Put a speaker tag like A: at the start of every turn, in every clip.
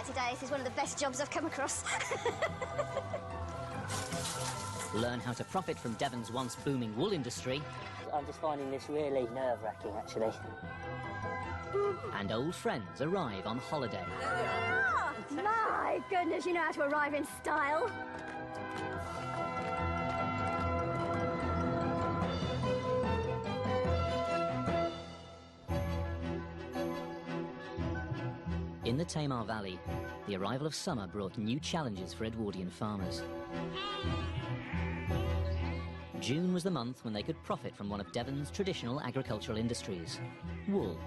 A: like today. This is one of the best jobs I've come across.
B: Learn how to profit from Devon's once booming wool industry.
C: I'm just finding this really nerve-wracking, actually.
B: And old friends arrive on holiday.
A: Oh, my goodness, you know how to arrive in style.
B: In the Tamar Valley, the arrival of summer brought new challenges for Edwardian farmers. June was the month when they could profit from one of Devon's traditional agricultural industries, wool.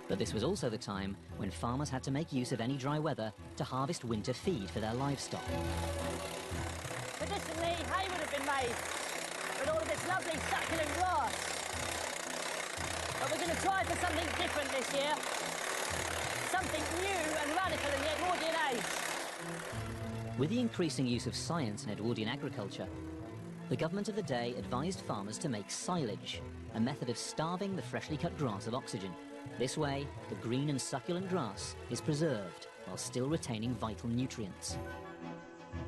B: But this was also the time when farmers had to make use of any dry weather to harvest winter feed for their livestock.
C: Traditionally, hay would have been made with all of this lovely succulent grass. But we're going to try for something different this year. Something new and radical in the Edwardian age.
B: With the increasing use of science in Edwardian agriculture, the government of the day advised farmers to make silage, a method of starving the freshly cut grass of oxygen. This way, the green and succulent grass is preserved while still retaining vital nutrients.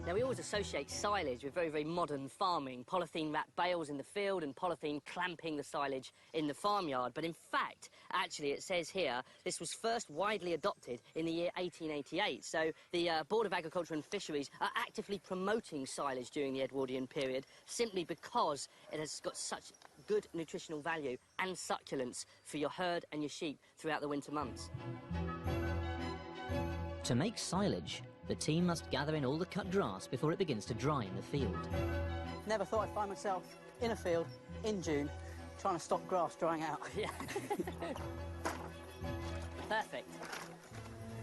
C: Now, we always associate silage with very, very modern farming, polythene-wrapped bales in the field and polythene clamping the silage in the farmyard. But in fact, actually, it says here, this was first widely adopted in the year 1888. So the Board of Agriculture and Fisheries are actively promoting silage during the Edwardian period simply because it has got such good nutritional value and succulence for your herd and your sheep throughout the winter months.
B: To make silage, the team must gather in all the cut grass before it begins to dry in the field.
D: Never thought I'd find myself in a field in June trying to stop grass drying out.
C: Yeah. Perfect.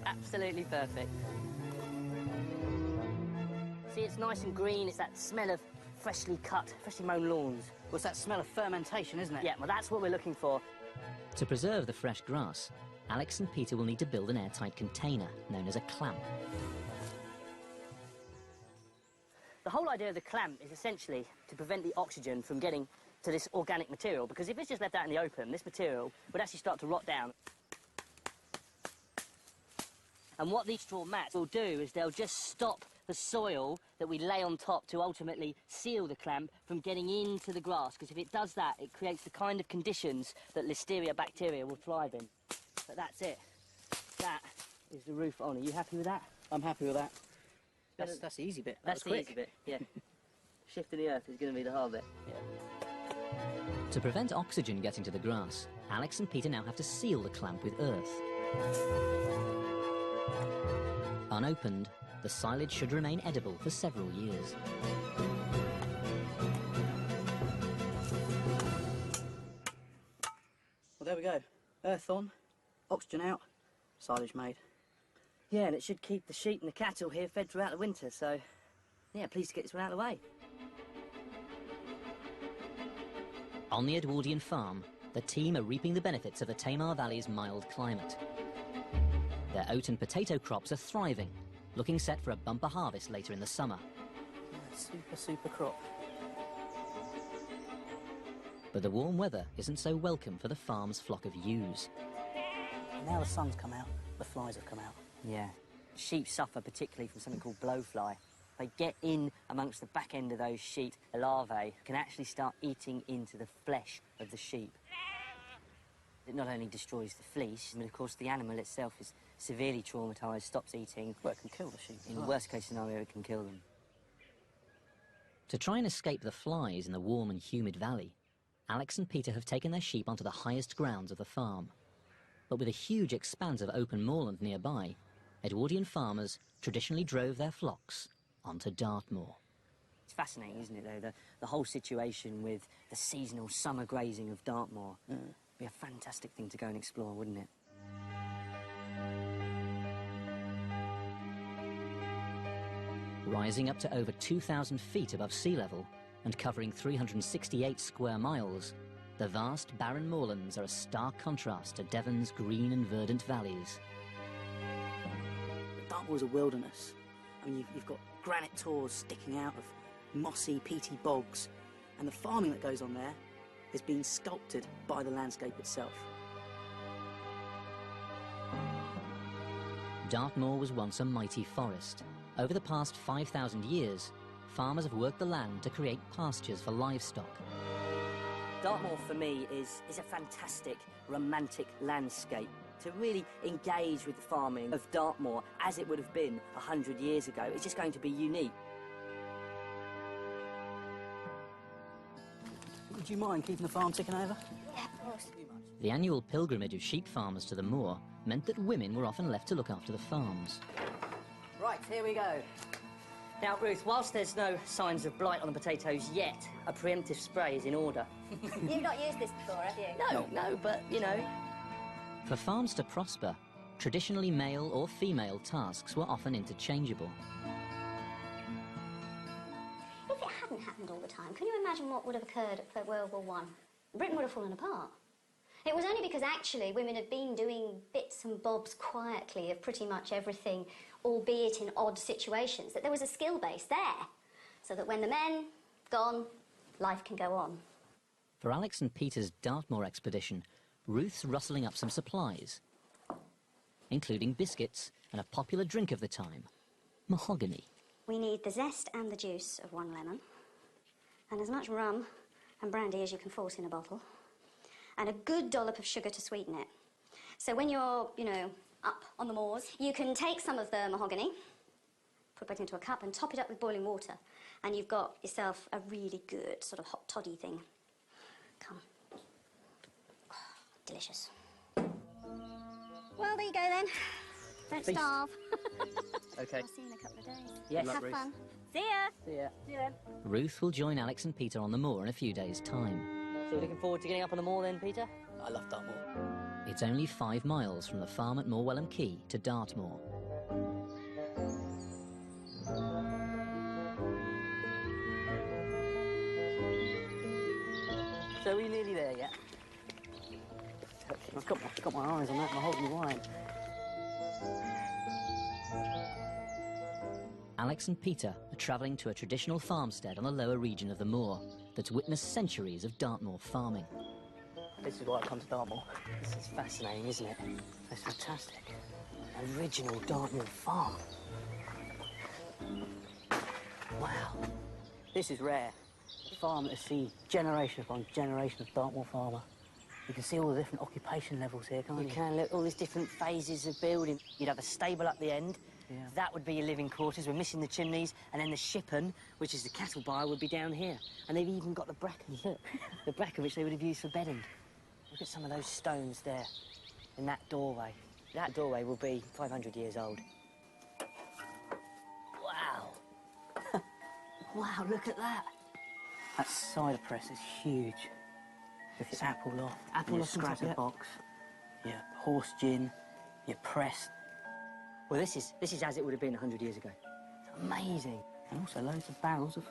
C: Absolutely perfect. See, it's nice and green. It's that smell of freshly cut, freshly mown lawns.
D: Well, it's that smell of fermentation, isn't it?
C: Yeah, well, that's what we're looking for.
B: To preserve the fresh grass, Alex and Peter will need to build an airtight container known as a clamp.
C: The whole idea of the clamp is essentially to prevent the oxygen from getting to this organic material, because if it's just left out in the open, this material would actually start to rot down. And what these straw mats will do is they'll just stop the soil that we lay on top to ultimately seal the clamp from getting into the grass, because if it does that, it creates the kind of conditions that Listeria bacteria will thrive in. But that's it. That is the roof on. Are you happy with that?
D: I'm happy with that. That's the easy bit.
C: That's the easy bit, yeah. Shifting the earth is going to be the hard bit.
D: Yeah.
B: To prevent oxygen getting to the grass, Alex and Peter now have to seal the clamp with earth. Unopened, the silage should remain edible for several years.
D: Well, there we go. Earth on, oxygen out, silage made.
C: Yeah, and it should keep the sheep and the cattle here fed throughout the winter, so yeah, pleased to get this one out of the way.
B: On the Edwardian farm, the team are reaping the benefits of the Tamar Valley's mild climate. Their oat and potato crops are thriving, looking set for a bumper harvest later in the summer.
D: Yeah, super crop.
B: But the warm weather isn't so welcome for the farm's flock of ewes.
D: Now the sun's come out, the flies have come out.
C: Yeah. Sheep suffer particularly from something called blowfly. They get in amongst the back end of those sheep. The larvae can actually start eating into the flesh of the sheep. It not only destroys the fleece, but of course the animal itself is severely traumatised, stops eating.
D: Well, it can kill the sheep.
C: In the worst case scenario, it can kill them.
B: To try and escape the flies in the warm and humid valley, Alex and Peter have taken their sheep onto the highest grounds of the farm. But with a huge expanse of open moorland nearby, Edwardian farmers traditionally drove their flocks onto Dartmoor.
C: It's fascinating, isn't it, though, the whole situation with the seasonal summer grazing of Dartmoor. It'd be a fantastic thing to go and explore, wouldn't it?
B: Rising up to over 2,000 feet above sea level and covering 368 square miles, the vast barren moorlands are a stark contrast to Devon's green and verdant valleys.
D: Dartmoor is a wilderness. I mean, you've got granite tors sticking out of mossy, peaty bogs, and the farming that goes on there has been sculpted by the landscape itself.
B: Dartmoor was once a mighty forest. Over the past 5,000 years, farmers have worked the land to create pastures for livestock.
C: Dartmoor for me is a fantastic, romantic landscape. To really engage with the farming of Dartmoor as it would have been 100 years ago, it's just going to be unique.
D: Would you mind keeping the farm ticking over?
A: Yeah, of course.
B: The annual pilgrimage of sheep farmers to the moor meant that women were often left to look after the farms.
C: Right, here we go. Now, Ruth, whilst there's no signs of blight on the potatoes yet, a preemptive spray is in order.
A: You've not used this before, have you?
C: No, but, you know.
B: For farms to prosper, traditionally male or female tasks were often interchangeable.
A: If it hadn't happened all the time, can you imagine what would have occurred at World War I? Britain would have fallen apart. It was only because actually women had been doing bits and bobs quietly of pretty much everything, albeit in odd situations, that there was a skill base there, so that when the men gone, life can go on.
B: For Alex and Peter's Dartmoor expedition, Ruth's rustling up some supplies, including biscuits and a popular drink of the time, mahogany.
A: We need the zest and the juice of 1 lemon, and as much rum and brandy as you can force in a bottle, and a good dollop of sugar to sweeten it. So when you're, you know, up on the moors, you can take some of the mahogany, put it into a cup and top it up with boiling water, and you've got yourself a really good sort of hot toddy thing. Come. Oh, delicious. Well, there you go then. Don't
C: Peace.
A: starve.
C: OK.
A: I'll see you in a couple of days.
C: Yes.
A: Have
C: Ruth.
A: fun. See ya.
C: See ya.
A: See you then.
B: Ruth will join Alex and Peter on the moor in a few days' time.
C: So we're looking forward to getting up on the moor then, Peter?
D: I love Dartmoor.
B: It's only 5 miles from the farm at Morwellham Quay to Dartmoor.
C: So we're nearly there yet? I've got my eyes on that mahogany wine.
B: Alex and Peter are travelling to a traditional farmstead on the lower region of the moor that's witnessed centuries of Dartmoor farming.
C: This is why I come to Dartmoor. This is fascinating, isn't it? It's fantastic. An original Dartmoor farm. Wow. This is rare. A farm that has seen generation upon generation of Dartmoor farmer. You can see all the different occupation levels here, can't you? You can, look, all these different phases of building. You'd have a stable up the end. Yeah. That would be your living quarters. We're missing the chimneys. And then the shippen, which is the cattle byre, would be down here. And they've even got the bracken, look. The bracken which they would have used for bedding. Look at some of those stones there in that doorway. That doorway will be 500 years old. Wow. Wow, look at that. That cider press is huge. With your apple loft, your scratter box, your horse gin, your press. Well, this is as it would have been 100 years ago. It's amazing. And also loads of barrels of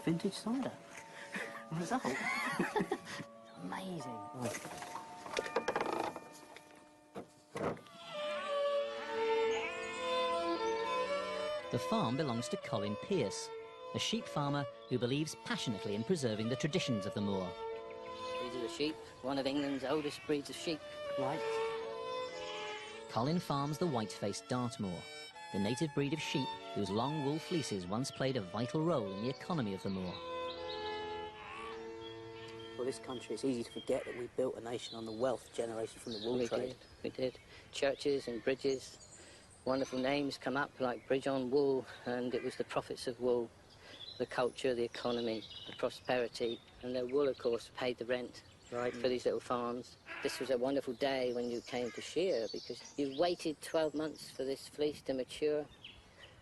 C: vintage cider. Result. Amazing.
B: The farm belongs to Colin Pearce, a sheep farmer who believes passionately in preserving the traditions of the moor.
C: These are the sheep, one of England's oldest breeds of sheep. Right.
B: Colin farms the white-faced Dartmoor, the native breed of sheep whose long wool fleeces once played a vital role in the economy of the moor.
D: Well, this country, it's easy to forget that we built a nation on the wealth generated from the wool trade.
C: We did. Churches and bridges, wonderful names come up like Bridge on Wool, and it was the profits of wool, the culture, the economy, the prosperity, and the wool, of course, paid the rent, right, for these little farms. This was a wonderful day when you came to shear, because you waited 12 months for this fleece to mature.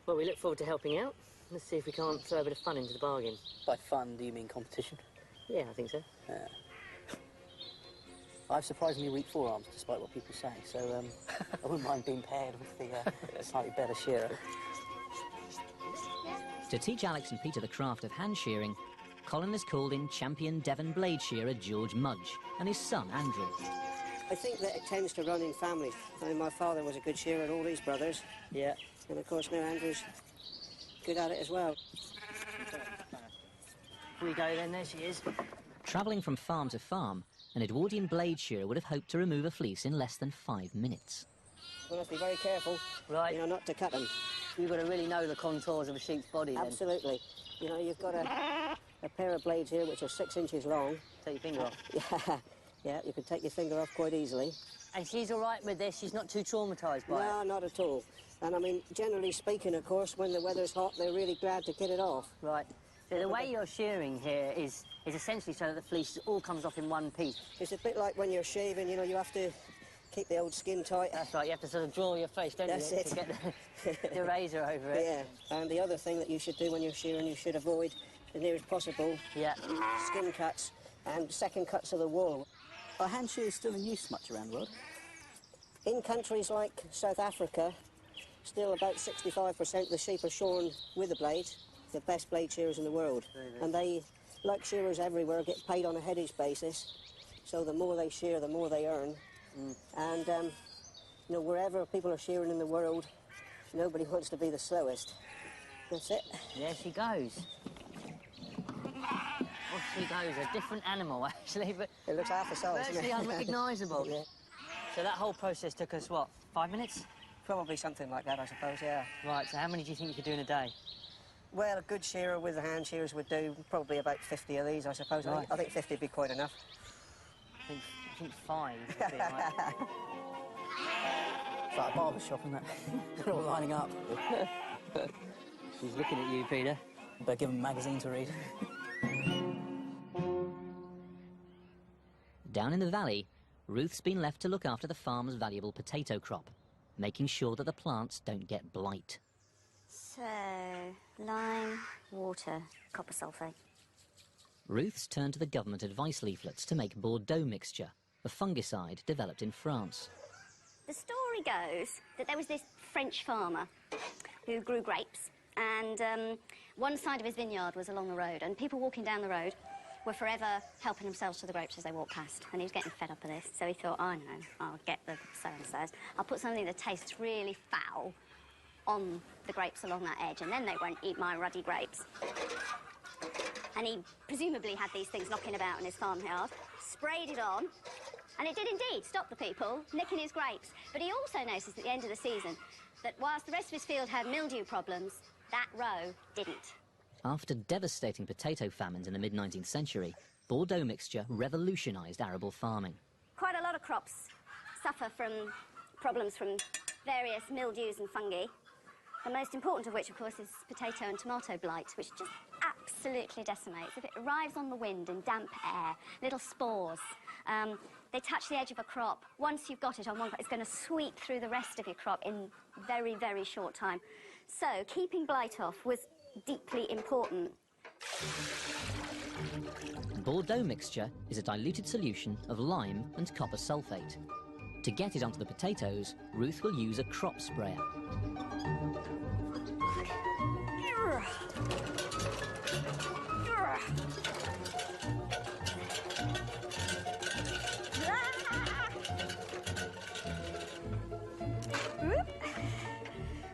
C: Well, we look forward to helping out. Let's see if we can't throw a bit of fun into the bargain.
D: By fun, do you mean competition?
C: Yeah, I think so.
D: I have surprisingly weak forearms, despite what people say, so I wouldn't mind being paired with the slightly better shearer.
B: To teach Alex and Peter the craft of hand shearing, Colin has called in champion Devon blade shearer George Mudge and his son Andrew.
E: I think that it tends to run in families. I mean, my father was a good shearer and all these brothers.
C: Yeah.
E: And of course now Andrew's good at it as well.
C: Here we go then, there she is.
B: Travelling from farm to farm, an Edwardian blade shearer would have hoped to remove a fleece in less than 5 minutes.
E: We must be very careful,
C: Right.
E: you know, not to cut them.
C: You've got to really know the contours of a sheep's body then.
E: Absolutely. You know, you've got a pair of blades here which are 6 inches long.
C: Take your finger off.
E: Yeah, you can take your finger off quite easily.
C: And she's all right with this? She's not too traumatised by it?
E: No, not at all. And I mean, generally speaking, of course, when the weather's hot, they're really glad to get it off.
C: Right. So the way you're shearing here is essentially so that the fleece all comes off in one piece.
E: It's a bit like when you're shaving, you know, you have to keep the old skin tight.
C: That's right, you have to sort of draw your face, don't
E: That's
C: you?
E: it.
C: To get the razor over it.
E: Yeah, and the other thing that you should do when you're shearing, you should avoid, as near as possible,
C: Yeah.
E: skin cuts and second cuts of the wool.
D: Are hand shears still in use much around the world?
E: In countries like South Africa, still about 65% of the sheep are shorn with a blade, the best blade shearers in the world. And they, like shearers everywhere, get paid on a headage basis. So the more they shear, the more they earn. And, you know, wherever people are shearing in the world, nobody wants to be the slowest. That's it.
C: There she goes. Off she goes, a different animal, actually, but
E: It looks half the size,
C: virtually unrecognisable.
E: Yeah.
C: So that whole process took us, what, 5 minutes?
E: Probably something like that, I suppose, yeah.
C: Right, so how many do you think you could do in a day?
E: Well, a good shearer with the hand shears would do probably about 50 of these, I suppose.
C: Right.
E: I think 50 would be quite enough.
C: I think 5 would be right.
D: It's like a barber shop, isn't it? They're all lining up.
C: She's looking at you, Peter.
D: Better give them a magazine to read.
B: Down in the valley, Ruth's been left to look after the farm's valuable potato crop, making sure that the plants don't get blight.
A: So, lime, water, copper sulphate.
B: Ruth's turned to the government advice leaflets to make Bordeaux mixture, a fungicide developed in France.
A: The story goes that there was this French farmer who grew grapes, and one side of his vineyard was along the road, and people walking down the road were forever helping themselves to the grapes as they walked past, and he was getting fed up of this, so he thought, I know, I'll get the so-and-sos, I'll put something that tastes really foul on the grapes along that edge, and then they won't eat my ruddy grapes. And he presumably had these things knocking about in his farmyard, sprayed it on, and it did indeed stop the people nicking his grapes. But he also noticed at the end of the season that whilst the rest of his field had mildew problems, that row didn't.
B: After devastating potato famines in the mid-19th century, Bordeaux mixture revolutionised arable farming.
A: Quite a lot of crops suffer from problems from various mildews and fungi. The most important of which, of course, is potato and tomato blight, which just absolutely decimates. If it arrives on the wind in damp air, little spores, they touch the edge of a crop. Once you've got it on one crop, it's going to sweep through the rest of your crop in very, very short time. So keeping blight off was deeply important.
B: Bordeaux mixture is a diluted solution of lime and copper sulphate. To get it onto the potatoes, Ruth will use a crop sprayer.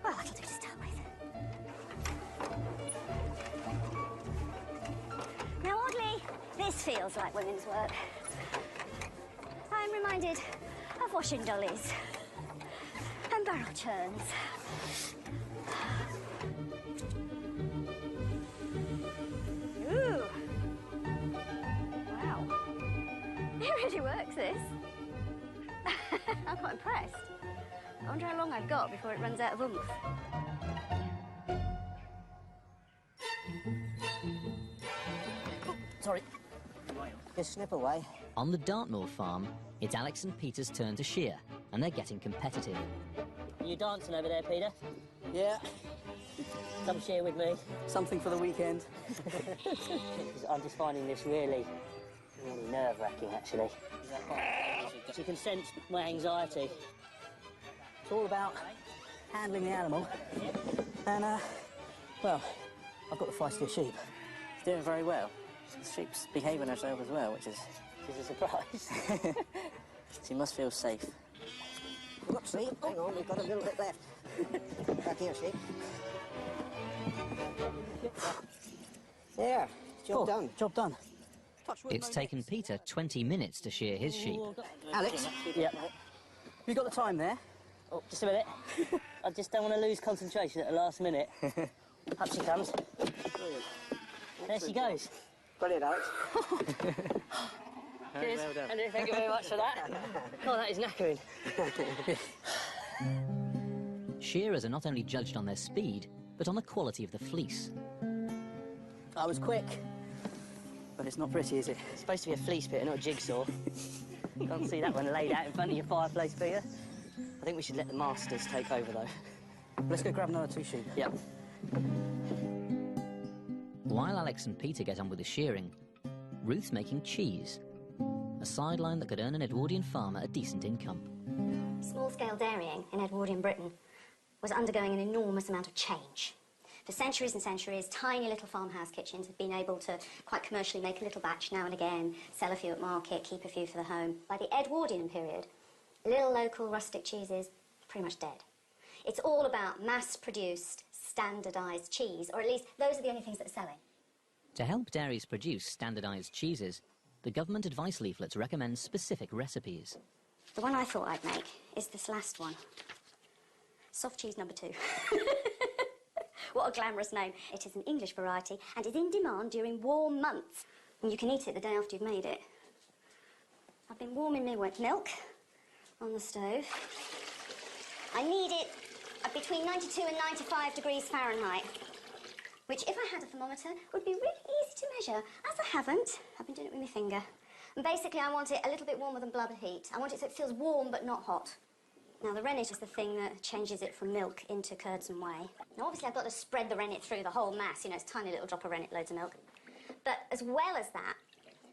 A: Well, that'll do to start with. Now, oddly, this feels like women's work. I'm reminded of washing dollies and barrel churns. Ooh! Wow. It really works, this. I'm quite impressed. I wonder how long I've got before it runs out of oomph.
E: Sorry. Just snip away.
B: On the Dartmoor farm, it's Alex and Peter's turn to shear, and they're getting competitive.
C: Are you dancing over there, Peter?
D: Yeah,
C: Come shear with me.
D: something for the weekend.
C: I'm just finding this really nerve-wracking, actually. You can sense my anxiety.
D: It's all about handling the animal. And, well, I've got the feisty sheep. It's doing very well. The sheep's behaving herself as well, which is
C: It's a surprise.
D: she must feel safe.
E: Look, see? Hang on, we've got a little bit left. Back here, sheep. There, job done.
D: Job done.
B: It's taken Peter 20 minutes to shear his sheep.
D: Alex,
C: Yeah.
D: you got the time there?
C: Oh, just a minute. I just don't want to lose concentration at the last minute. Up she comes.
E: Brilliant.
C: There she goes.
E: Brilliant, Alex.
C: Cheers.
E: Well done.
C: Andrew, thank you very much for that. Oh, that is knackering.
B: Shearers are not only judged on their speed, but on the quality of the fleece.
D: I was quick, but it's not pretty, is it?
C: It's supposed to be a fleece pitter, not a jigsaw. You can't see that one laid out in front of your fireplace, Peter. I think we should let the masters take over, though.
D: Let's go grab another 2 sheep.
C: Yep.
B: While Alex and Peter get on with the shearing, Ruth's making cheese, a sideline that could earn an Edwardian farmer a decent income.
A: Small-scale dairying in Edwardian Britain was undergoing an enormous amount of change. For centuries and centuries, tiny little farmhouse kitchens have been able to quite commercially make a little batch now and again, sell a few at market, keep a few for the home. By the Edwardian period, little local rustic cheese is pretty much dead. It's all about mass-produced, standardised cheese, or at least those are the only things that are selling.
B: To help dairies produce standardised cheeses, the government advice leaflets recommend specific recipes.
A: The one I thought I'd make is this last one. Soft cheese number 2. What a glamorous name. It is an English variety and is in demand during warm months. And you can eat it the day after you've made it. I've been warming my wet milk on the stove. I need it at between 92 and 95 degrees Fahrenheit, which, if I had a thermometer, would be really easy to measure. As I haven't, I've been doing it with my finger. And basically, I want it a little bit warmer than blood heat. I want it so it feels warm but not hot. Now, the rennet is the thing that changes it from milk into curds and whey. Now, obviously, I've got to spread the rennet through the whole mass. You know, it's a tiny little drop of rennet, loads of milk. But as well as that,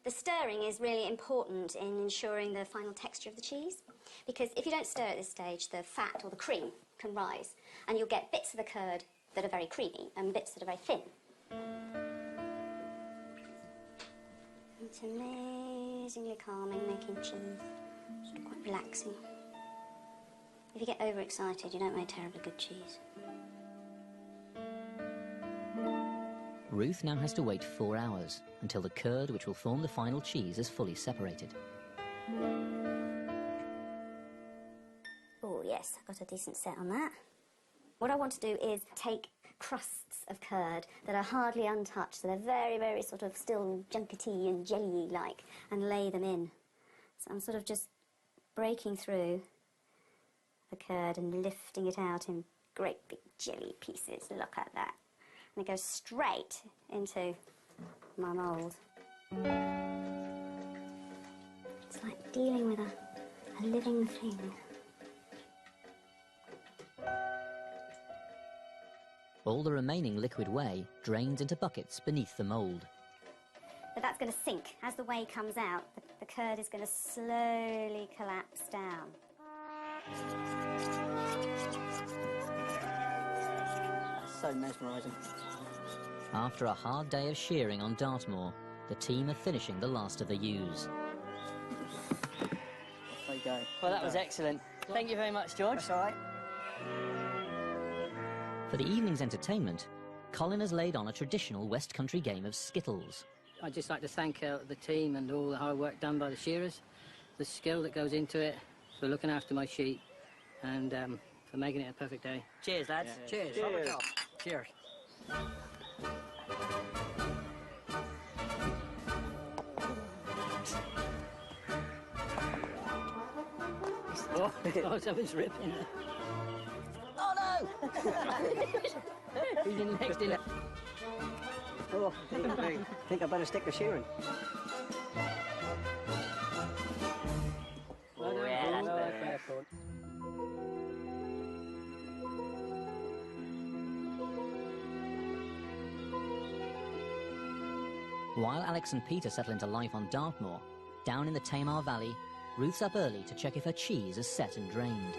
A: the stirring is really important in ensuring the final texture of the cheese. Because if you don't stir at this stage, the fat or the cream can rise. And you'll get bits of the curd that are very creamy and bits that are very thin. It's amazingly calming making cheese. It's quite relaxing. If you get overexcited, you don't make terribly good cheese.
B: Ruth now has to wait 4 hours until the curd which will form the final cheese is fully separated.
A: Oh yes, I've got a decent set on that. What I want to do is take crusts of curd that are hardly untouched, so they're very, very sort of still junkety and jelly-like, and lay them in. So I'm sort of just breaking through the curd and lifting it out in great big jelly pieces. Look at that. And it goes straight into my mould. It's like dealing with a living thing.
B: All the remaining liquid whey drains into buckets beneath the mould.
A: But that's going to sink. As the whey comes out, the curd is going to slowly collapse down.
D: That's so mesmerising.
B: After a hard day of shearing on Dartmoor, the team are finishing the last of the ewes.
D: Off they go.
C: Well, that was excellent. Thank you very much, George.
D: That's all right.
B: For the evening's entertainment, Colin has laid on a traditional West Country game of skittles.
F: I'd just like to thank the team and all the hard work done by the shearers, the skill that goes into it, for looking after my sheep, and for making it a perfect day.
C: Cheers, lads.
F: Cheers.
E: Cheers.
F: Cheers. Oh, something's ripping.
C: Oh, no!
F: He's in next in.
E: Oh, I think I better stick to shearing.
C: Oh, yeah, that's better.
B: While Alex and Peter settle into life on Dartmoor, down in the Tamar Valley, Ruth's up early to check if her cheese is set and drained.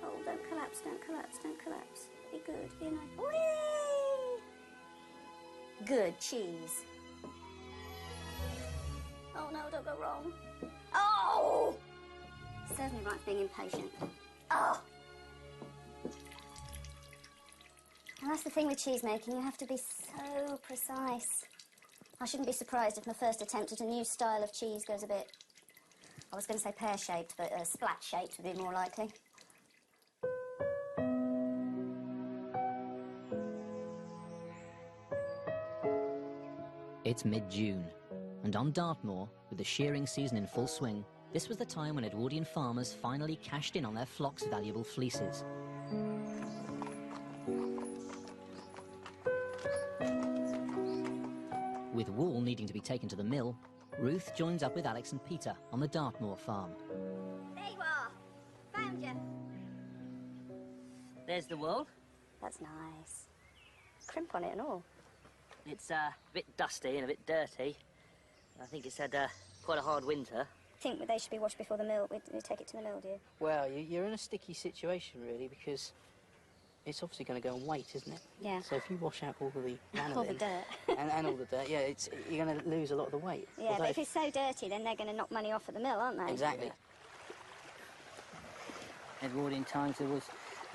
A: Oh, don't collapse, don't collapse, don't collapse. Be good, be nice. Whee! Good cheese. Oh no, don't go wrong. Oh! Serves me right for being impatient. Oh! And that's the thing with cheese making, you have to be so precise. I shouldn't be surprised if my first attempt at a new style of cheese goes a bit, I was going to say pear-shaped, but splat-shaped would be more likely.
B: It's mid-June, and on Dartmoor, with the shearing season in full swing, this was the time when Edwardian farmers finally cashed in on their flock's valuable fleeces. With wool needing to be taken to the mill, Ruth joins up with Alex and Peter on the Dartmoor farm.
A: There you are. Found you.
C: There's the wool.
A: That's nice. Crimp on it and all.
C: It's a bit dusty and a bit dirty. I think it's had quite a hard winter.
A: I think they should be washed before the mill. We take it to the mill, do you?
D: Well, you're in a sticky situation, really, because it's obviously going to go and wait, isn't it?
A: Yeah.
D: So if you wash out all the lanolin...
A: All the dirt.
D: and all the dirt, yeah, you're going to lose a lot of the weight.
A: Yeah, but if it's so dirty, then they're going to knock money off at the mill, aren't they?
D: Exactly.
F: Edwardian times, there was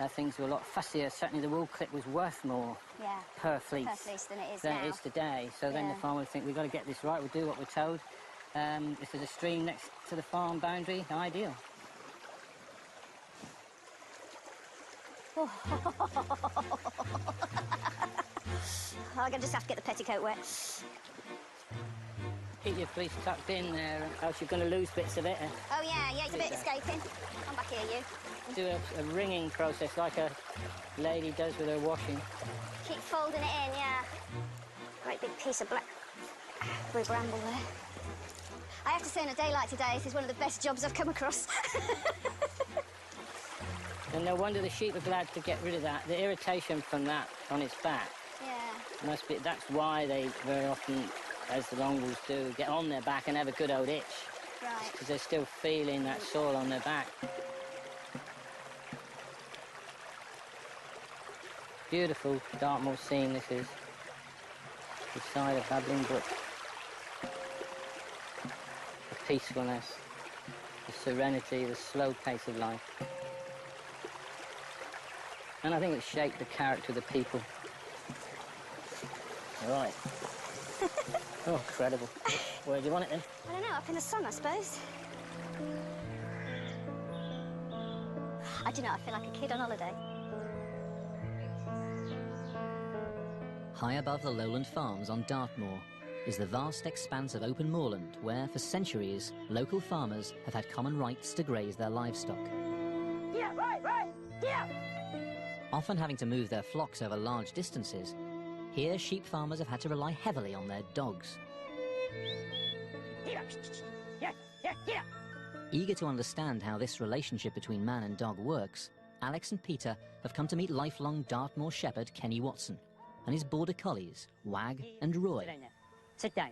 F: things were a lot fussier. Certainly the wool clip was worth more per fleece
A: than it is
F: than
A: now.
F: it is today. So then the farmer would think, we've got to get this right, we'll do what we're told. If there's a stream next to the farm boundary, ideal.
A: I'm going to just have to get the petticoat wet.
F: Keep your fleece tucked in there, else you're going to lose bits of it.
A: Oh, yeah, it's a bit escaping. Come back here, you.
F: Do a wringing process like a lady does with her washing.
A: Keep folding it in, yeah. Great big piece of black bramble there. I have to say, on a day like today, this is one of the best jobs I've come across.
F: And no wonder the sheep are glad to get rid of that. The irritation from that on its back.
A: Yeah.
F: That's why they very often, as the long bulls do, get on their back and have a good old itch.
A: Right.
F: Because they're still feeling that soil on their back. Beautiful Dartmoor scene this is. Beside a babbling brook. The peacefulness, the serenity, the slow pace of life. And I think it shaped the character of the people. Right. Oh, incredible. Where do you want it then?
A: I don't know, up in the sun, I suppose. I don't know, I feel like a kid on holiday.
B: High above the lowland farms on Dartmoor is the vast expanse of open moorland where, for centuries, local farmers have had common rights to graze their livestock.
C: Yeah, right, yeah!
B: Often having to move their flocks over large distances, here sheep farmers have had to rely heavily on their dogs. Eager to understand how this relationship between man and dog works, Alex and Peter have come to meet lifelong Dartmoor shepherd Kenny Watson and his border collies, Wag and Roy.
C: Sit down now. Sit down.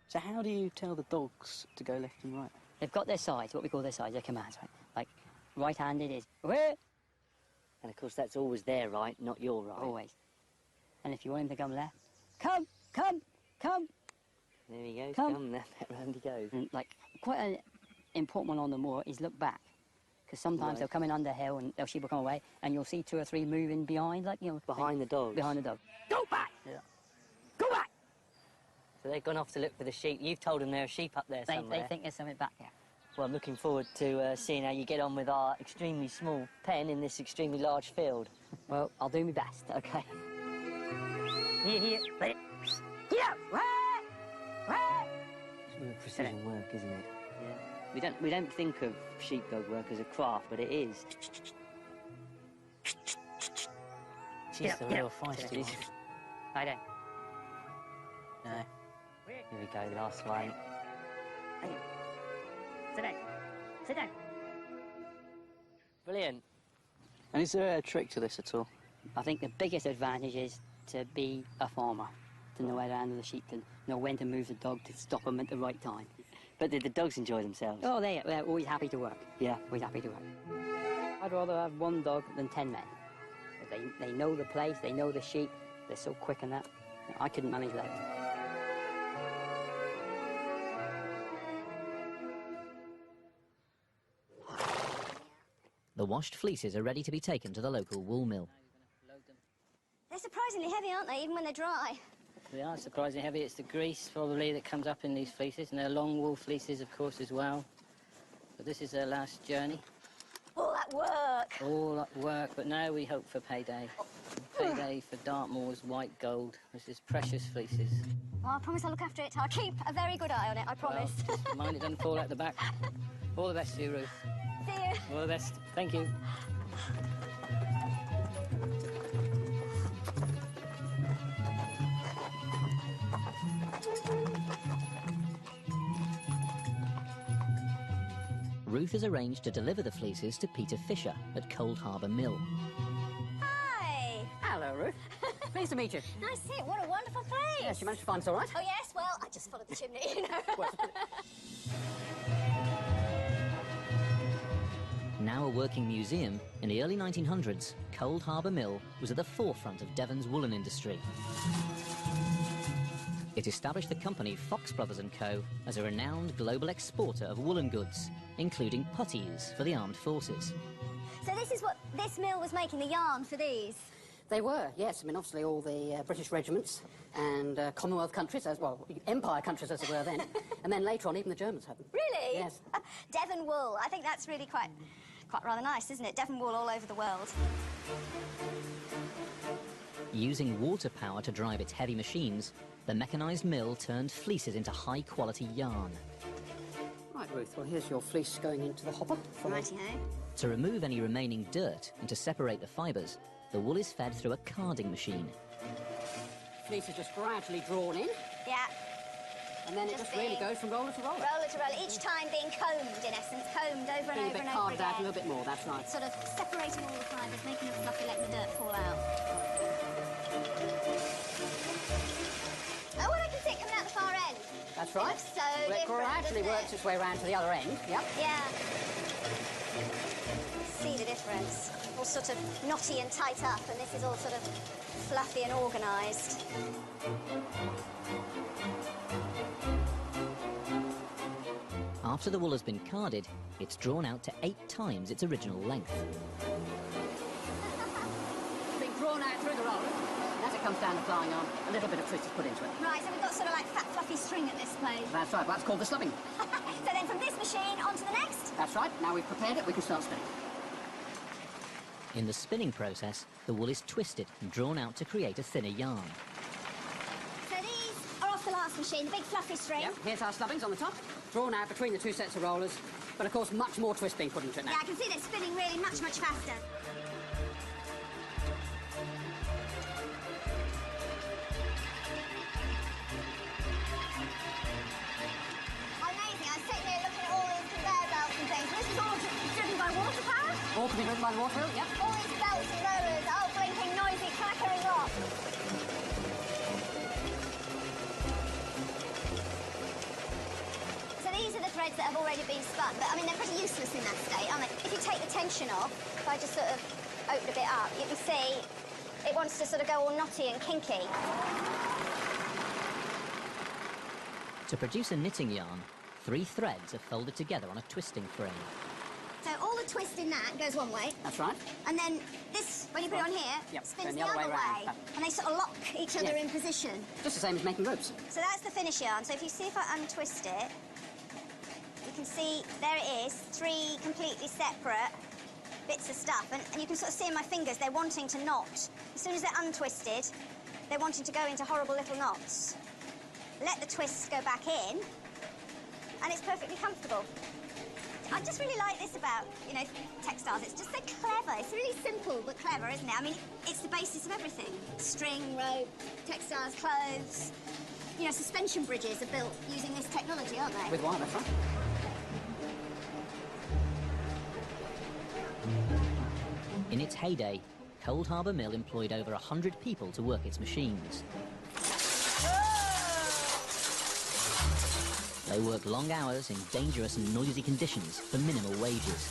D: So how do you tell the dogs to go left and right?
C: They've got their sides, what we call their sides, their commands, right? Like, right-handed is, where? And of course that's always their right, not your right. Always. And if you want him to come left, come, come, come. There he goes, come left, round he goes. And like, quite an important one on the moor is look back. Because sometimes they'll come in under hill and their sheep will come away and you'll see 2 or 3 moving behind, like, you know. Behind the dogs?
F: Behind the dog.
C: Go back! Yeah. Go back! So they've gone off to look for the sheep. You've told them there are sheep up there somewhere.
F: They think there's something back there.
C: Well, I'm looking forward to seeing how you get on with our extremely small pen in this extremely large field.
F: Well, I'll do my best, OK?
C: Here, ready? Get out! It's real precision work, isn't it? Yeah. We don't think of sheepdog work as a craft, but it is.
D: She's the real feisty one.
C: I don't.
D: No.
C: Here we go, last one. Sit down. Sit down. Brilliant.
D: And is there a trick to this at all?
F: I think the biggest advantage is to be a farmer, to know how to handle the sheep, to know when to move the dog, to stop them at the right time.
C: But did the dogs enjoy themselves?
F: Oh, they're always happy to work.
C: Yeah.
F: Always happy to work. I'd rather have 1 dog than 10 men. They know the place, they know the sheep, they're so quick and that. I couldn't manage that.
B: The washed fleeces are ready to be taken to the local wool mill.
A: They're surprisingly heavy, aren't they, even when they're dry?
F: They are surprisingly heavy. It's the grease, probably, that comes up in these fleeces, and they're long wool fleeces, of course, as well. But this is their last journey.
A: All that work.
F: All that work, but now we hope for payday. Payday for Dartmoor's white gold. This is precious fleeces.
A: Well, I promise I'll look after it. I'll keep a very good eye on it, I promise.
F: Well, just mind it doesn't fall out the back. All the best to you, Ruth.
A: See you.
F: All the best. Thank you.
B: Ruth has arranged to deliver the fleeces to Peter Fisher at Cold Harbour Mill.
A: Hi.
D: Hello, Ruth. Pleased to meet you.
A: Nice to see you. What a wonderful place.
D: Yes, you managed to find us all right?
A: Oh, yes, well, I just followed the chimney, you know.
B: Now a working museum, in the early 1900s, Cold Harbour Mill was at the forefront of Devon's woolen industry. It established the company Fox Brothers & Co. as a renowned global exporter of woolen goods, including puttees for the armed forces.
A: So this is what this mill was making, the yarn for these?
D: They were, yes. I mean, obviously all the British regiments and Commonwealth countries, as well, Empire countries as it were then. And then later on, even the Germans had them.
A: Really?
D: Yes.
A: Devon wool. I think that's really quite rather nice, isn't it? Devon wool all over the world.
B: Using water power to drive its heavy machines, the mechanised mill turned fleeces into high-quality yarn.
D: Right, Ruth, well, here's your fleece going into the hopper.
A: Righty-ho.
B: To remove any remaining dirt and to separate the fibres, the wool is fed through a carding machine.
D: Fleece is just gradually drawn in,
A: Yeah.
D: and then it just really goes from roller to roller.
A: Roller to roller, each time being combed, in essence, combed over and
D: Being
A: over
D: a bit
A: and over
D: carved
A: again.
D: out a little bit more, that's right.
A: Sort of separating all the fibres, making it fluffy, letting the dirt fall out. Oh, well, I can see it coming out the far end.
D: That's right.
A: It looks so
D: Well, it
A: different,
D: gradually
A: doesn't
D: works its way around to the other end. Yep.
A: Yeah. See the difference. All sort of knotty and tight up, and this is all sort of fluffy and organised.
B: After the wool has been carded, it's drawn out to 8 times its original length.
D: Being drawn out through the roller, and as it comes down the flying arm, a little bit of twist is put into it.
A: Right, so we've got sort of like fat, fluffy string at this place.
D: That's right, that's called the slubbing.
A: So then from this machine onto the next?
D: That's right, now we've prepared it, we can start spinning.
B: In the spinning process, the wool is twisted and drawn out to create a thinner yarn.
A: So these are off the last machine, the big fluffy string.
D: Yep, here's our slubbings on the top, drawn out between the two sets of rollers, but of course much more twist being put into it now.
A: Yeah, I can see that it's spinning really much, much faster. Amazing, I'm sitting here looking at all these conveyor belts and things. This is all driven by water power?
D: All can be driven by the water wheel, yep.
A: All these belts and rollers, oh, blinking, noisy, clattering lot. So these are the threads that have already been spun, but I mean, they're pretty useless in that state, aren't they? If you take the tension off, if I just sort of open a bit up, you can see it wants to sort of go all knotty and kinky.
B: To produce a knitting yarn, 3 threads are folded together on a twisting frame.
A: So all the twist in that goes one way,
D: That's right.
A: and then this, when you put it on here,
D: Yep,
A: spins
D: going
A: the other way,
D: round.
A: and they sort of lock each other
D: Yeah.
A: in position.
D: Just the same as making ropes.
A: So that's the finish yarn. So if you see if I untwist it, you can see there it is, 3 completely separate bits of stuff. And you can sort of see in my fingers, they're wanting to knot. As soon as they're untwisted, they're wanting to go into horrible little knots. Let the twists go back in, and it's perfectly comfortable. I just really like this about, you know, textiles. It's just so clever. It's really simple but clever, isn't it? I mean, it's the basis of everything. String, rope, textiles, clothes. You know, suspension bridges are built using this technology, aren't they?
D: With wire, that's right.
B: In its heyday, Cold Harbour Mill employed over 100 people to work its machines. They worked long hours in dangerous and noisy conditions for minimal wages.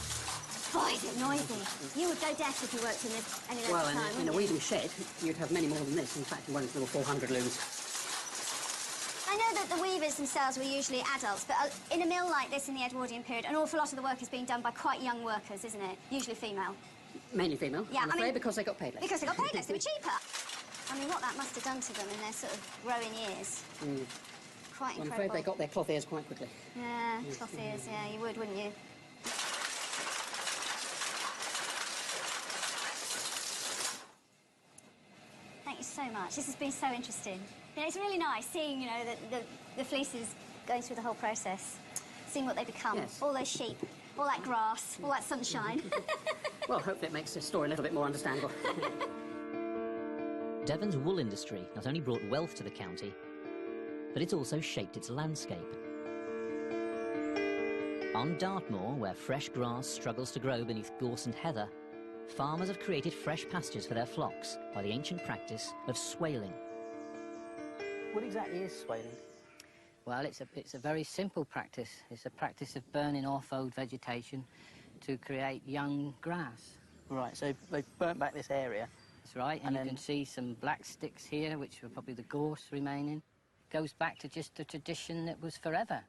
A: Boy, is it noisy. You would go deaf if you worked in this any length
D: Well,
A: of time,
D: in a
A: wouldn't you?
D: weaving shed, you'd have many more than this. In fact, in one of there were 400 looms.
A: I know that the weavers themselves were usually adults, but in a mill like this in the Edwardian period, an awful lot of the work is being done by quite young workers, isn't it? Usually female.
D: Mainly female,
A: Yeah,
D: I'm
A: I
D: afraid,
A: mean-
D: because they got paid less.
A: Because they got paid less, they were cheaper. I mean, what that must have done to them in their sort of growing years. Quite
D: I'm
A: incredible.
D: afraid they got their cloth ears quite quickly.
A: Yeah, cloth ears, yeah, you would, wouldn't you? Thank you so so much. This has been so interesting. You know, it's really nice seeing, you know, the fleeces going through the whole process, seeing what they become.
D: Yes.
A: All those sheep, all that grass, all that sunshine.
D: Well, hopefully it makes the story a little bit more understandable.
B: Devon's wool industry not only brought wealth to the county, but it's also shaped its landscape. On Dartmoor, where fresh grass struggles to grow beneath gorse and heather, farmers have created fresh pastures for their flocks by the ancient practice of swaling.
D: What exactly is swaling?
F: Well, it's a very simple practice. It's a practice of burning off old vegetation to create young grass.
D: Right, so they've burnt back this area.
F: That's right, and you can see some black sticks here, which were probably the gorse remaining. Goes back to just a tradition that was forever.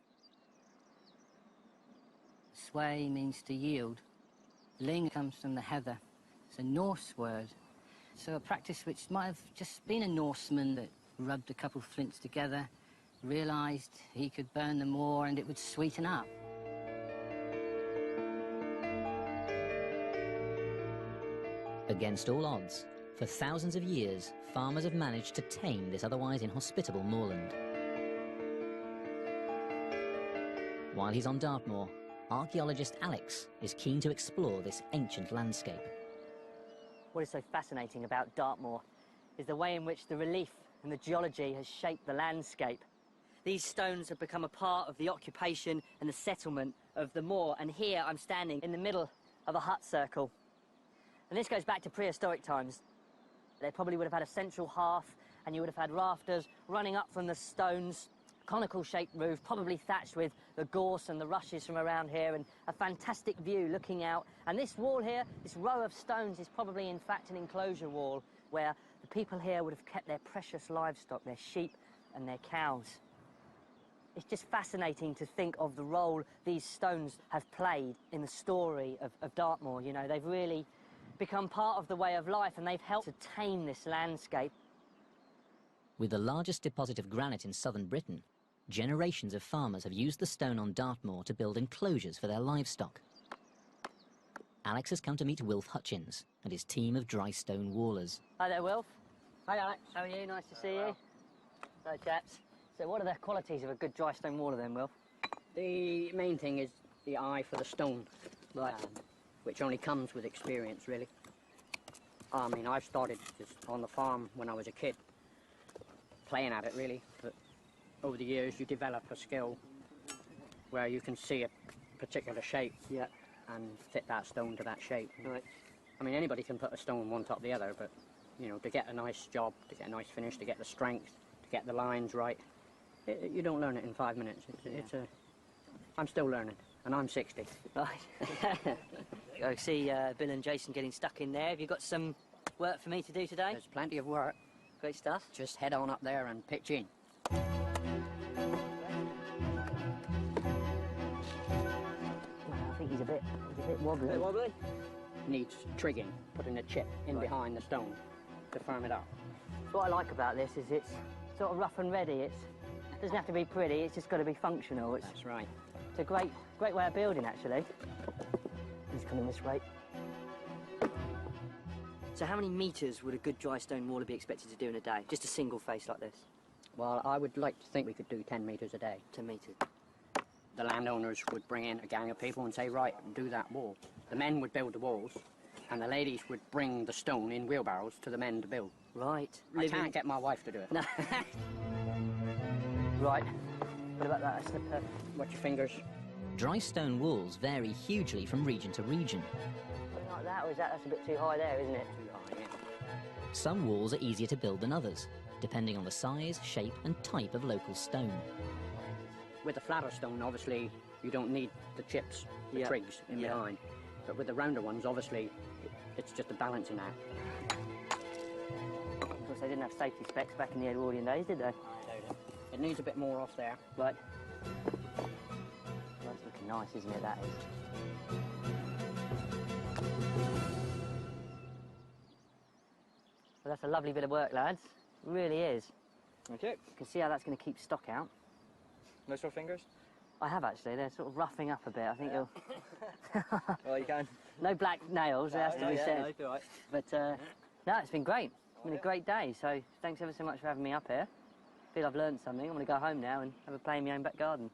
F: Sway means to yield. Ling comes from the heather. It's a Norse word. So a practice which might have just been a Norseman that rubbed a couple of flints together, realised he could burn them more and it would sweeten up.
B: Against all odds, for thousands of years, farmers have managed to tame this otherwise inhospitable moorland. While he's on Dartmoor, archaeologist Alex is keen to explore this ancient landscape.
C: What is so fascinating about Dartmoor is the way in which the relief and the geology has shaped the landscape. These stones have become a part of the occupation and the settlement of the moor, and here I'm standing in the middle of a hut circle. And this goes back to prehistoric times. They probably would have had a central hearth, and you would have had rafters running up from the stones, conical-shaped roof, probably thatched with the gorse and the rushes from around here, and a fantastic view looking out. And this wall here, this row of stones, is probably in fact an enclosure wall where the people here would have kept their precious livestock, their sheep and their cows. It's just fascinating to think of the role these stones have played in the story of Dartmoor. You know, they've really become part of the way of life, and they've helped to tame this landscape.
B: With the largest deposit of granite in southern Britain, generations of farmers have used the stone on Dartmoor to build enclosures for their livestock. Alex has come to meet Wilf Hutchins and his team of dry stone wallers.
C: Hi there, Wilf.
D: Hi, Alex.
C: How are you? Nice to see you. Hello, chaps. So what are the qualities of a good dry stone waller then, Wilf?
G: The main thing is the eye for the stone, right, which only comes with experience, really. I mean, I started just on the farm when I was a kid, playing at it, really, but over the years you develop a skill where you can see a particular shape,
C: Yeah.
G: and fit that stone to that shape.
C: Right.
G: I mean, anybody can put a stone one top the other, but, you know, to get a nice job, to get a nice finish, to get the strength, to get the lines right, you don't learn it in 5 minutes. I'm still learning, and I'm 60.
C: Right. I see Bill and Jason getting stuck in there. Have you got some work for me to do today?
G: There's plenty of work.
C: Great stuff.
G: Just head on up there and pitch in.
C: I think he's a bit wobbly. A bit wobbly?
G: Needs trigging, putting a chip in behind the stone to firm it up.
C: What I like about this is it's sort of rough and ready. It doesn't have to be pretty, it's just got to be functional.
G: That's right.
C: It's a great way of building, actually. He's coming this way. So how many metres would a good dry stone waller be expected to do in a day? Just a single face like this?
G: Well, I would like to think we could do 10 metres a day.
C: 10 metres.
G: The landowners would bring in a gang of people and say, right, do that wall. The men would build the walls, and the ladies would bring the stone in wheelbarrows to the men to build.
C: Right.
G: I can't get my wife to do it.
C: No. Right. What about that? That's the perfect.
G: Watch your fingers.
B: Dry stone walls vary hugely from region to region.
C: Something like that, or is that's a bit too high there, isn't it?
G: Too high, yeah.
B: Some walls are easier to build than others, depending on the size, shape and type of local stone.
G: With the flatter stone, obviously, you don't need the chips, the
C: Yeah.
G: trigs in
C: Yeah.
G: behind. But with the rounder ones, obviously, it's just a balancing act.
C: Of course, they didn't have safety specs back in the Edwardian days, did they?
G: It needs a bit more off there.
C: Right. That's looking nice, isn't it, that is? Well, that's a lovely bit of work, lads. It really is.
H: Okay.
C: You can see how that's going to keep stock out.
H: No sore fingers?
C: I have, actually. They're sort of roughing up a bit. I think you'll...
H: Well, you can.
C: No black nails, it has to be said.
H: No, it's all right.
C: But, no, it's been great. It's been a great day, so thanks ever so much for having me up here. I feel I've learned something. I'm going to go home now and have a play in my own back garden.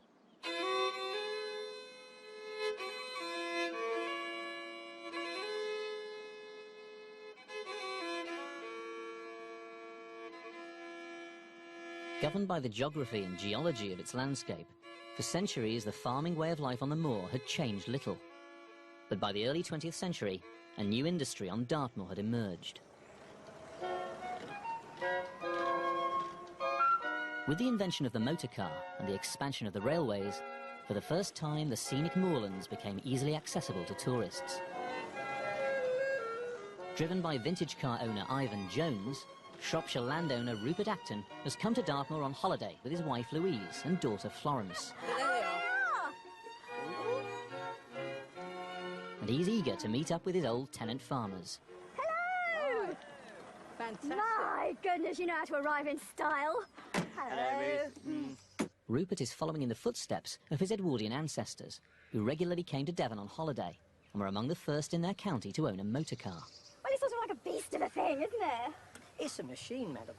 B: Governed by the geography and geology of its landscape, for centuries the farming way of life on the moor had changed little. But by the early 20th century, a new industry on Dartmoor had emerged. With the invention of the motor car and the expansion of the railways, for the first time the scenic moorlands became easily accessible to tourists. Driven by vintage car owner Ivan Jones, Shropshire landowner Rupert Acton has come to Dartmoor on holiday with his wife Louise and daughter Florence.
D: There they are.
B: And he's eager to meet up with his old tenant farmers.
A: Hello!
D: Fantastic.
A: My goodness, you know how to arrive in style. Hello.
B: Rupert is following in the footsteps of his Edwardian ancestors, who regularly came to Devon on holiday and were among the first in their county to own a motor car.
A: Well, it's sort of like a beast of a thing, isn't it?
G: It's a machine, madam.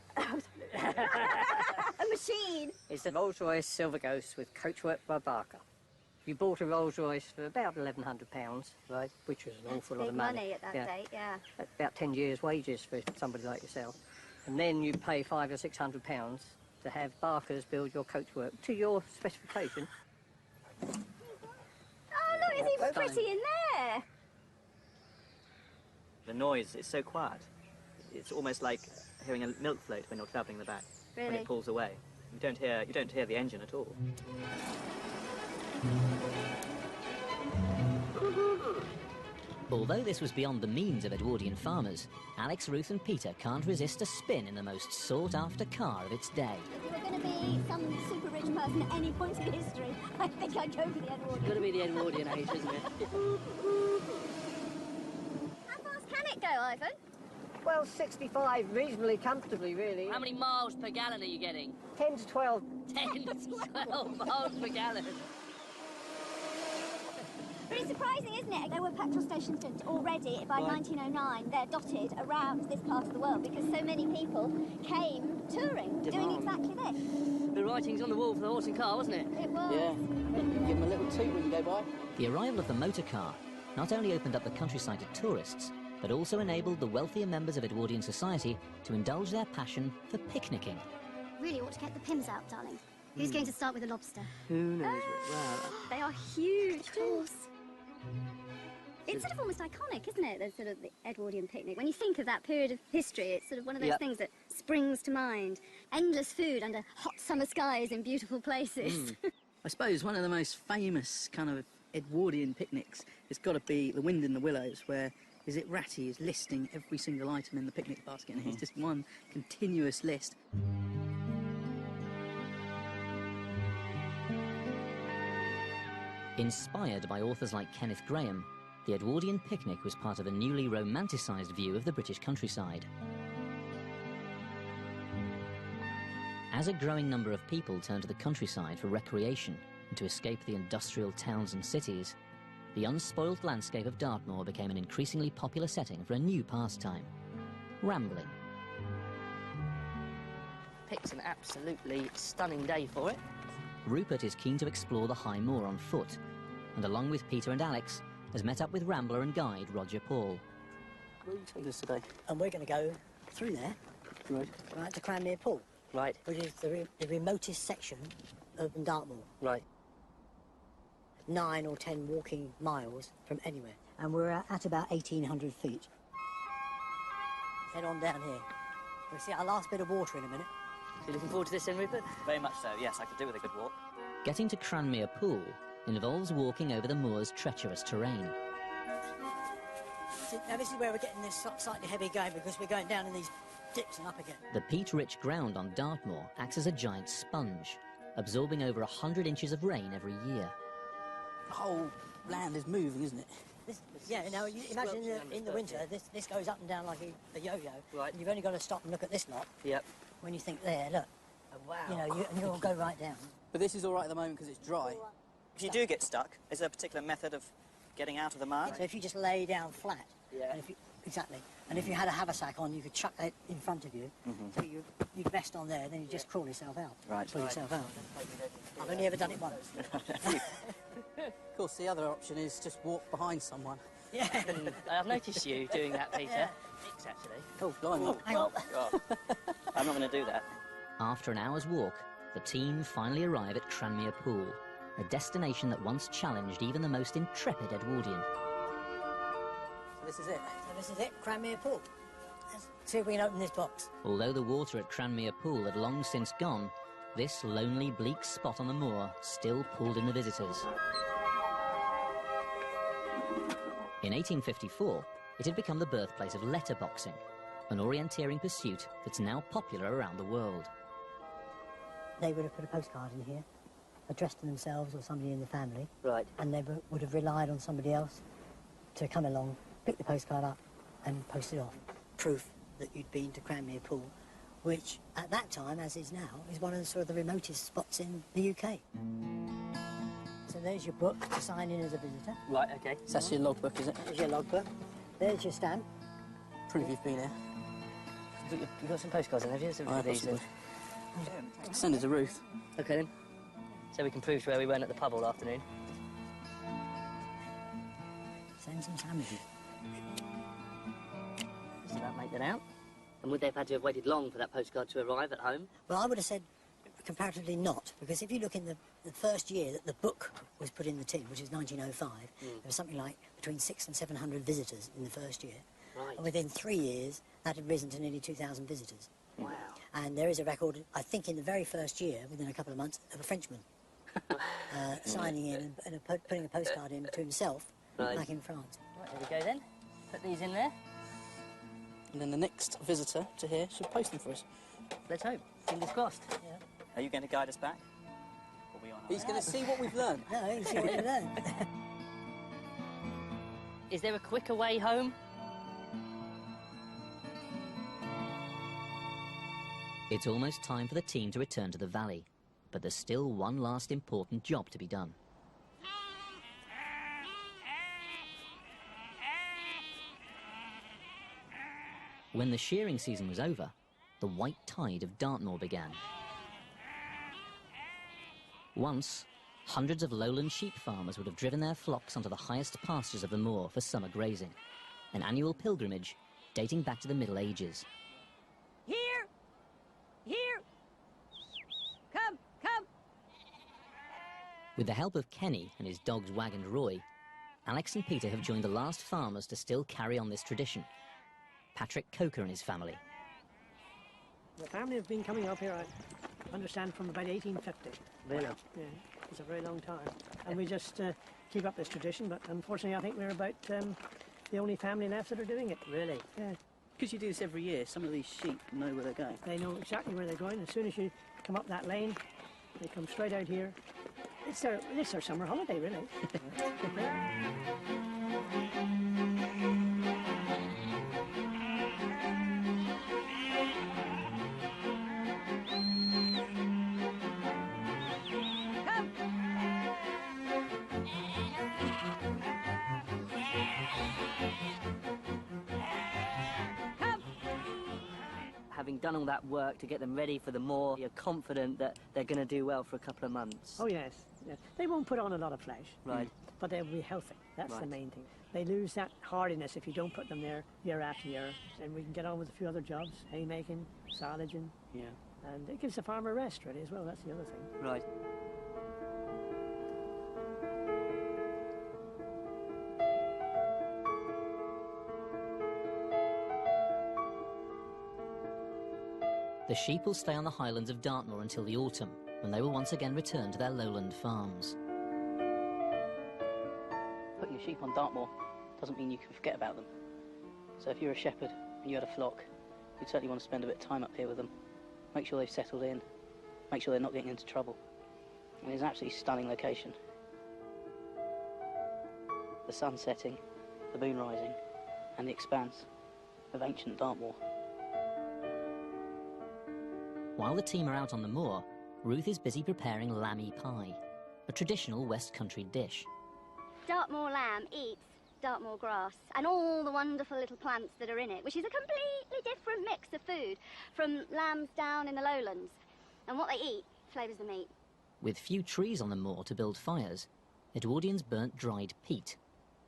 A: A machine.
G: It's the Rolls-Royce Silver Ghost with coachwork by Barker. You bought a Rolls-Royce for about £1,100, right, which was an awful lot of money.
A: Big money at that date, yeah.
G: About 10 years' wages for somebody like yourself. And then you pay £500 or £600 to have Barker's build your coachwork to your specification.
A: Oh, look, it's even pretty in there.
H: The noise is so quiet. It's almost like hearing a milk float when you're travelling the back.
A: Really?
H: When it pulls away. You don't hear the engine at all.
B: Although this was beyond the means of Edwardian farmers, Alex, Ruth and Peter can't resist a spin in the most sought-after car of its day.
A: If you were going to be some super rich person at any point in history, I think I'd go for the Edwardian.
C: It's got to be the Edwardian age, isn't it?
A: How fast can it go, Ivan?
G: Well, 65 reasonably comfortably, really.
C: How many miles per gallon are you getting?
G: 10 to 12.
C: 10 to 12 miles per gallon.
A: But it's surprising, isn't it? There were petrol stations that already, by 1909, they're dotted around this part of the world because so many people came touring, doing exactly this.
C: The writing's on the wall for the horse and car, wasn't it?
A: It was.
D: Yeah. You give them a little toot when you go by.
B: The arrival of the motor car not only opened up the countryside to tourists, but also enabled the wealthier members of Edwardian society to indulge their passion for picnicking.
A: Really ought to get the pins out, darling. Who's going to start with a lobster?
C: Who knows? Well,
A: They are huge tools. It's sort of almost iconic, isn't it? The sort of the Edwardian picnic. When you think of that period of history, it's sort of one of those things that springs to mind. Endless food under hot summer skies in beautiful places.
D: I suppose one of the most famous kind of Edwardian picnics has got to be the Wind in the Willows, where is it Ratty is listing every single item in the picnic basket, and it's just one continuous list.
B: Inspired by authors like Kenneth Grahame, the Edwardian picnic was part of a newly romanticised view of the British countryside. As a growing number of people turned to the countryside for recreation and to escape the industrial towns and cities, the unspoilt landscape of Dartmoor became an increasingly popular setting for a new pastime: rambling.
C: picked an absolutely stunning day for it.
B: Rupert is keen to explore the High Moor on foot, and along with Peter and Alex, has met up with rambler and guide Roger Paul.
D: Where are you taking us today?
E: And we're going to go through there, right to Cranmere Pool,
C: Right,
E: which is the remotest section of Dartmoor.
C: right.
E: 9 or 10 walking miles from anywhere. And we're at about 1,800 feet. Head on down here. We'll see our last bit of water in a minute.
C: You looking forward to this then, Rupert?
H: Very much so, yes, I could do with a good walk.
B: Getting to Cranmere Pool involves walking over the moor's treacherous terrain.
E: Now this is where we're getting this slightly heavy going because we're going down in these dips and up again.
B: The peat-rich ground on Dartmoor acts as a giant sponge, absorbing over 100 inches of rain every year.
D: The whole land is moving, isn't it?
E: Yeah, now you imagine in the winter, this goes up and down like a yo-yo.
C: Right.
E: And you've only got to stop and look at this lot.
C: Yep.
E: When you think there, look.
C: Oh, wow.
E: You know, and you'll go right down.
D: But this is all right at the moment because it's dry.
H: If you do get stuck, is there a particular method of getting out of the mud?
E: So if you just lay down flat
C: Yeah.
I: And if you, exactly. And if you had a haversack on, you could chuck that in front of you. So you'd rest on there, then you just crawl yourself out.
D: Right.
I: Pull yourself out. I've only ever done it once.
D: Of course, the other option is just walk behind someone.
I: Yeah.
C: I've noticed you doing that, Peter.
I: Yeah.
C: Thanks, actually.
D: Oh, blimey.
I: Hang on.
H: God. I'm not going to do that.
B: After an hour's walk, the team finally arrive at Cranmere Pool, a destination that once challenged even the most intrepid Edwardian.
D: So this is it.
I: So this is it, Cranmere Pool. Let's see if we can open this box.
B: Although the water at Cranmere Pool had long since gone, this lonely, bleak spot on the moor still pulled in the visitors. In 1854, it had become the birthplace of letterboxing, an orienteering pursuit that's now popular around the world.
I: They would have put a postcard in here, addressed to themselves or somebody in the family.
C: Right.
I: And they would have relied on somebody else to come along, pick the postcard up and post it off. Proof that you'd been to Cranmere Pool, which at that time, as is now, is one of the sort of the remotest spots in the UK. So there's your book to sign in as a visitor.
C: Right, OK.
D: So that's your logbook, is it?
I: There's your logbook. There's your stamp.
D: Prove you've been here.
C: You've got some postcards in, have you?
D: I have got some. Send it to Ruth.
C: OK, then. So we can prove to where we went at the pub all afternoon.
I: Send some sandwiches.
C: Just about make that out. And would they have had to have waited long for that postcard to arrive at home?
I: Well, I would have said comparatively not, because if you look in the first year that the book was put in the tin, which is 1905, there was something like between 600 and 700 visitors in the first year.
C: Right.
I: And within 3 years, that had risen to nearly 2,000 visitors.
C: Wow.
I: And there is a record, I think, in the very first year, within a couple of months, of a Frenchman signing in and putting a postcard in to himself back in France.
C: Right, there we go then. Put these in there.
D: And then the next visitor to here should post them for us.
C: Let's hope. Fingers crossed.
I: Yeah.
H: Are you going to guide us back? Or are we on our
D: He's
H: own?
D: going to see what we've learned.
I: No, you see what you learn.
C: Is there a quicker way home?
B: It's almost time for the team to return to the valley, but there's still one last important job to be done. When the shearing season was over, the white tide of Dartmoor began. Once, hundreds of lowland sheep farmers would have driven their flocks onto the highest pastures of the moor for summer grazing, an annual pilgrimage dating back to the Middle Ages.
J: Here! Here! Come! Come!
B: With the help of Kenny and his dogs Wag and Roy, Alex and Peter have joined the last farmers to still carry on this tradition. Patrick Coker and his family.
K: The family have been coming up here, I understand, from about 1850.
C: Really?
K: Yeah, it's a very long time. And we just keep up this tradition, but unfortunately I think we're about the only family left that are doing it.
C: Really?
K: Yeah.
D: Because you do this every year, some of these sheep know where they're going.
K: They know exactly where they're going. As soon as you come up that lane, they come straight out here. It's their summer holiday, really.
C: Having done all that work to get them ready for the moor, you're confident that they're going to do well for a couple of months?
K: Oh, yes. Yes. They won't put on a lot of flesh.
C: Right.
K: But they'll be healthy. That's the
C: Right.
K: main thing. They lose that hardiness if you don't put them there year after year. And we can get on with a few other jobs, haymaking, silaging.
C: Yeah.
K: And it gives the farmer rest, really, as well. That's the other thing.
C: Right.
B: The sheep will stay on the highlands of Dartmoor until the autumn, when they will once again return to their lowland farms.
D: Putting your sheep on Dartmoor doesn't mean you can forget about them. So if you're a shepherd and you had a flock, you'd certainly want to spend a bit of time up here with them. Make sure they've settled in. Make sure they're not getting into trouble. And it's an absolutely stunning location. The sun setting, the moon rising, and the expanse of ancient Dartmoor.
B: While the team are out on the moor, Ruth is busy preparing lammy pie, a traditional West Country dish.
A: Dartmoor lamb eats Dartmoor grass and all the wonderful little plants that are in it, which is a completely different mix of food from lambs down in the lowlands. And what they eat flavours the meat.
B: With few trees on the moor to build fires, Edwardians burnt dried peat,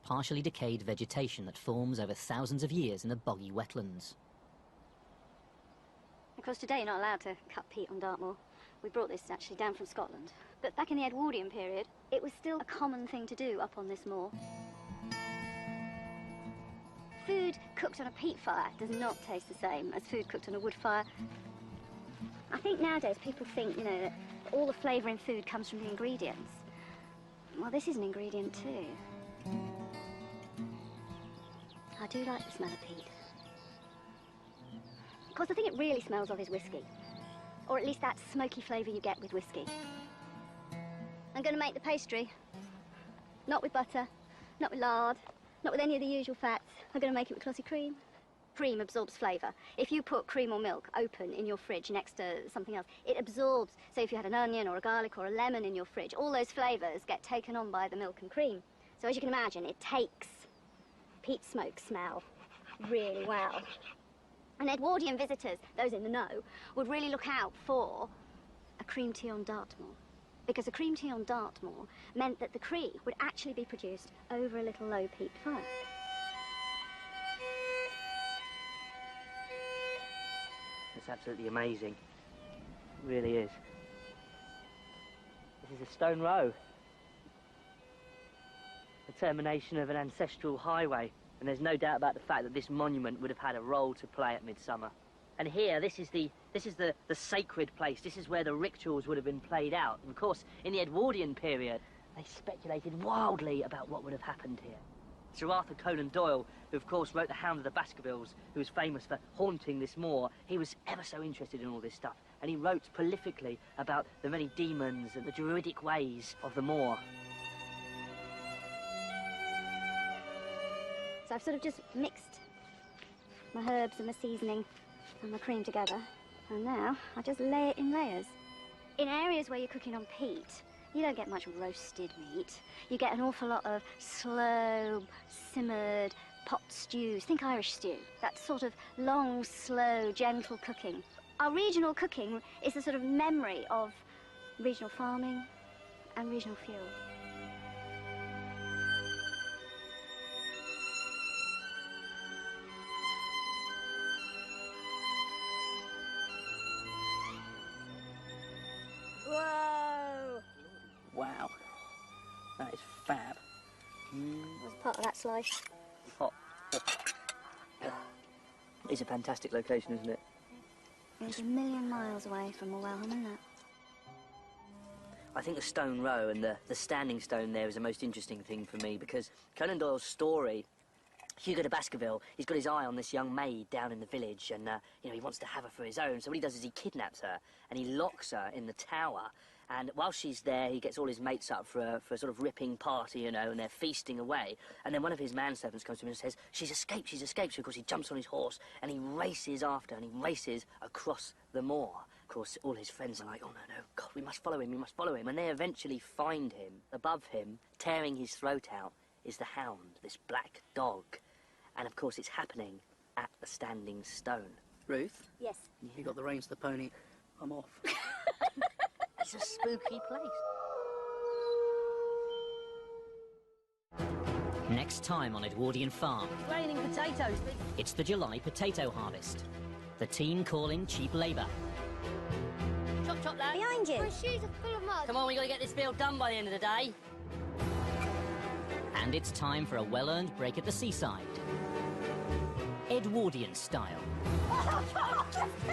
B: partially decayed vegetation that forms over thousands of years in the boggy wetlands.
A: Of course, today you're not allowed to cut peat on Dartmoor. We brought this actually down from Scotland. But back in the Edwardian period, it was still a common thing to do up on this moor. Food cooked on a peat fire does not taste the same as food cooked on a wood fire. I think nowadays people think, you know, that all the flavour in food comes from the ingredients. Well, this is an ingredient too. I do like the smell of peat. Of course, the thing it really smells of is whiskey. Or at least that smoky flavour you get with whiskey. I'm going to make the pastry. Not with butter, not with lard, not with any of the usual fats. I'm going to make it with clotted cream. Cream absorbs flavour. If you put cream or milk open in your fridge next to something else, it absorbs. So if you had an onion or a garlic or a lemon in your fridge, all those flavours get taken on by the milk and cream. So as you can imagine, it takes peat smoke smell really well. And Edwardian visitors, those in the know, would really look out for a cream tea on Dartmoor. Because a cream tea on Dartmoor meant that the cream would actually be produced over a little low peat fire.
C: It's absolutely amazing. It really is. This is a stone row. The termination of an ancestral highway. And there's no doubt about the fact that this monument would have had a role to play at Midsummer. And here, this is the sacred place. This is where the rituals would have been played out. And of course, in the Edwardian period, they speculated wildly about what would have happened here. Sir Arthur Conan Doyle, who of course wrote The Hound of the Baskervilles, who was famous for haunting this moor, he was ever so interested in all this stuff. And he wrote prolifically about the many demons and the druidic ways of the moor.
A: So I've sort of just mixed my herbs and my seasoning and my cream together. And now I just lay it in layers. In areas where you're cooking on peat, you don't get much roasted meat. You get an awful lot of slow, simmered pot stews. Think Irish stew. That sort of long, slow, gentle cooking. Our regional cooking is the sort of memory of regional farming and regional fuel. Whoa!
C: Wow. That is fab.
A: What's part of that slice?
C: Hot. It's a fantastic location, isn't it?
A: It's a million miles away from Wellham, isn't it?
C: I think the stone row and the standing stone there is the most interesting thing for me because Conan Doyle's story, Hugo de Baskerville, he's got his eye on this young maid down in the village and, you know, he wants to have her for his own. So what he does is he kidnaps her and he locks her in the tower. And while she's there, he gets all his mates up for a sort of ripping party, you know, and they're feasting away. And then one of his manservants comes to him and says, she's escaped, she's escaped. So, of course, he jumps on his horse and he races after and he races across the moor. Of course, all his friends are like, oh, no, no, God, we must follow him, we must follow him. And they eventually find him. Above him, tearing his throat out, is the hound, this black dog. And, of course, it's happening at the standing stone.
D: Ruth?
A: Yes.
D: You got the reins to the pony. I'm off.
C: It's a spooky place.
B: Next time on Edwardian Farm,
J: It's raining potatoes.
B: it's the July potato harvest. The team calling cheap labour.
C: Chop, chop, lad.
A: Behind you.
J: My shoes are full of mud.
C: Come on, we got to get this field done by the end of the day.
B: And it's time for a well-earned break at the seaside. Edwardian style.